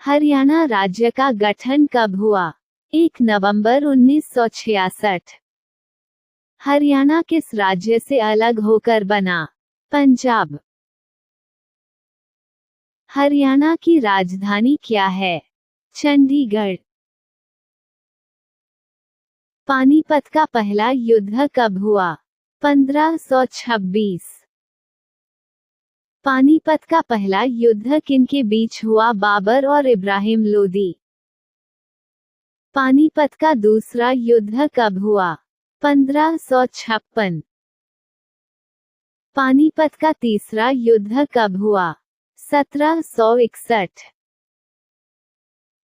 हरियाणा राज्य का गठन कब हुआ? 1 नवंबर 1966। हरियाणा किस राज्य से अलग होकर बना? पंजाब। हरियाणा की राजधानी क्या है? चंडीगढ़। पानीपत का पहला युद्ध कब हुआ? 1526। पानीपत का पहला युद्ध किनके बीच हुआ, बाबर और इब्राहिम लोदी? पानीपत का दूसरा युद्ध कब हुआ? 1556। पानीपत का तीसरा युद्ध कब हुआ? 1761।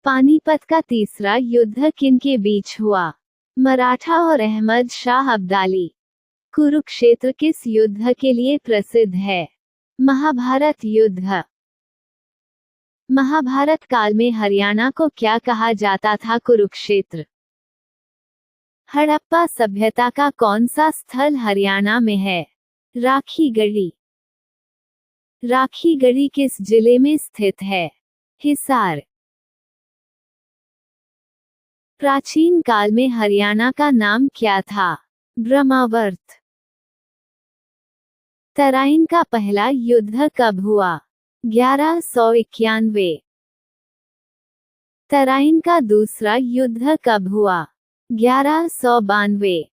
पानीपत का तीसरा युद्ध किनके बीच हुआ? मराठा और अहमद शाह अब्दाली। कुरुक्षेत्र किस युद्ध के लिए प्रसिद्ध है? महाभारत युद्ध। महाभारत काल में हरियाणा को क्या कहा जाता था? कुरुक्षेत्र। हड़प्पा सभ्यता का कौन सा स्थल हरियाणा में है? राखीगढ़ी। राखीगढ़ी किस जिले में स्थित है? हिसार। प्राचीन काल में हरियाणा का नाम क्या था? ब्रह्मावर्त। तराइन का पहला युद्ध कब हुआ? 1191। तराइन का दूसरा युद्ध कब हुआ? 1192।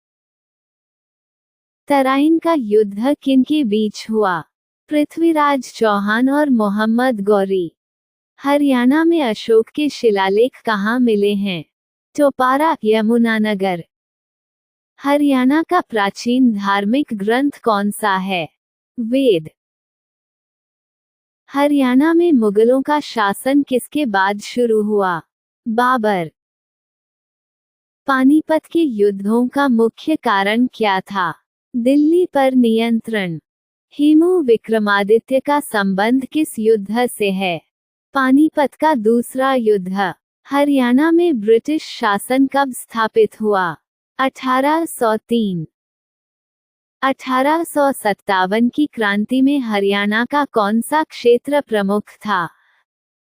तराइन का युद्ध किनके बीच हुआ? पृथ्वीराज चौहान और मोहम्मद गौरी। हरियाणा में अशोक के शिलालेख कहाँ मिले हैं? टोपारा, यमुनानगर। हरियाणा का प्राचीन धार्मिक ग्रंथ कौन सा है? वेद। हरियाणा में मुगलों का शासन किसके बाद शुरू हुआ? बाबर। पानीपत के युद्धों का मुख्य कारण क्या था? दिल्ली पर नियंत्रण। हेमू विक्रमादित्य का संबंध किस युद्ध से है? पानीपत का दूसरा युद्ध। हरियाणा में ब्रिटिश शासन कब स्थापित हुआ? 1803। 1857 की क्रांति में हरियाणा का कौन सा क्षेत्र प्रमुख था?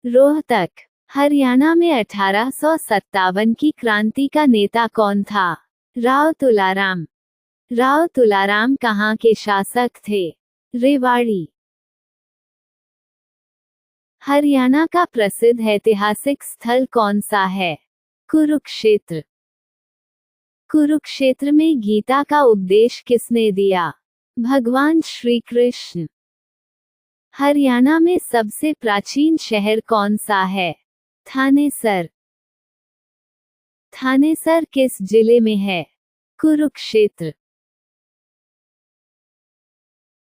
रोहतक। हरियाणा में 1857 की क्रांति का नेता कौन था? राव तुलाराम। राव तुलाराम कहाँ के शासक थे? रेवाड़ी। हरियाणा का प्रसिद्ध ऐतिहासिक स्थल कौन सा है? कुरुक्षेत्र। कुरुक्षेत्र में गीता का उपदेश किसने दिया? भगवान श्री कृष्ण। हरियाणा में सबसे प्राचीन शहर कौन सा है? थानेसर। थानेसर किस जिले में है? कुरुक्षेत्र।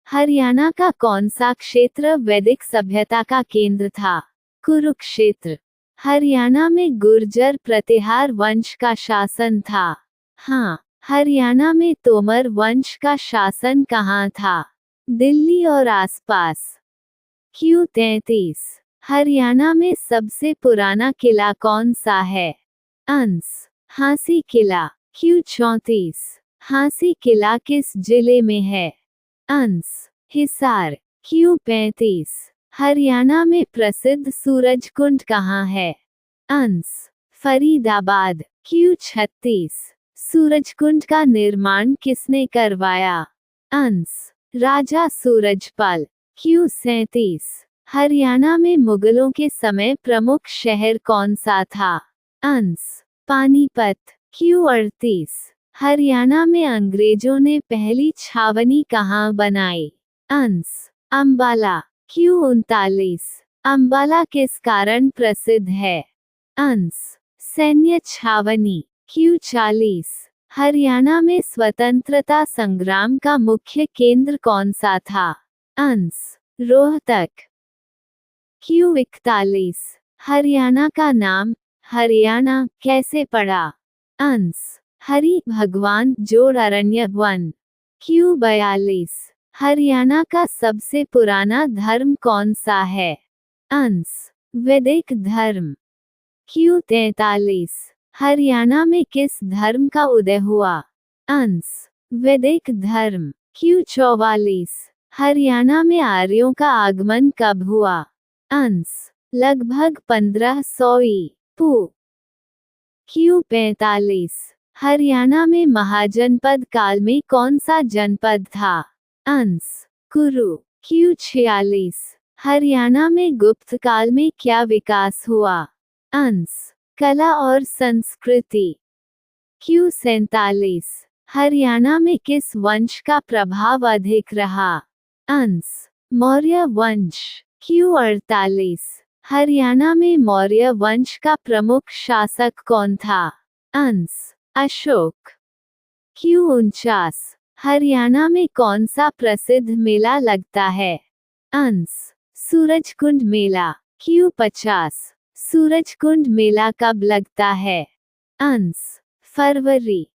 हरियाणा का कौन सा क्षेत्र वैदिक सभ्यता का केंद्र था? कुरुक्षेत्र। हरियाणा में गुर्जर प्रतिहार वंश का शासन था। हाँ। हरियाणा में तोमर वंश का शासन कहाँ था? दिल्ली और आसपास। Q33। हरियाणा में सबसे पुराना किला कौन सा है? अंस। हांसी किला। Q34। हांसी किला किस जिले में है? अंस। हिसार। Q35। हरियाणा में प्रसिद्ध सूरजकुंड कहाँ है? अंस। फरीदाबाद। Q36। सूरजकुंड का निर्माण किसने करवाया? अंस। राजा सूरजपाल। Q37। हरियाणा में मुगलों के समय प्रमुख शहर कौन सा था? अंस। पानीपत। Q38। हरियाणा में अंग्रेजों ने पहली छावनी कहाँ बनाई? अंस। अंबाला। Q39। अंबाला किस कारण प्रसिद्ध है? अंस। सैन्य छावनी। Q40। हरियाणा में स्वतंत्रता संग्राम का मुख्य केंद्र कौन सा था? अंस। रोहतक। Q41। हरियाणा का नाम हरियाणा कैसे पड़ा? अंस। हरि भगवान जोड़ अरण्य वन। Q42। हरियाणा का सबसे पुराना धर्म कौन सा है? अंस। वैदिक धर्म। Q43। हरियाणा में किस धर्म का उदय हुआ? अंस। वैदिक धर्म। Q44। हरियाणा में आर्यों का आगमन कब हुआ? अंस। लगभग 1500 पू। क्यू 45। हरियाणा में महाजनपद काल में कौन सा जनपद था? अंस कुरु। क्यू 46। हरियाणा में गुप्त काल में क्या विकास हुआ? अंस कला और संस्कृति। क्यू 47। हरियाणा में किस वंश का प्रभाव अधिक रहा? अंस मौर्य वंश। क्यू 48। हरियाणा में मौर्य वंश का प्रमुख शासक कौन था? अंस अशोक। क्यू 49। हरियाणा में कौन सा प्रसिद्ध मेला लगता है? अंस सूरजकुंड मेला। क्यू 50। सूरजकुंड मेला कब लगता है? अंस फरवरी।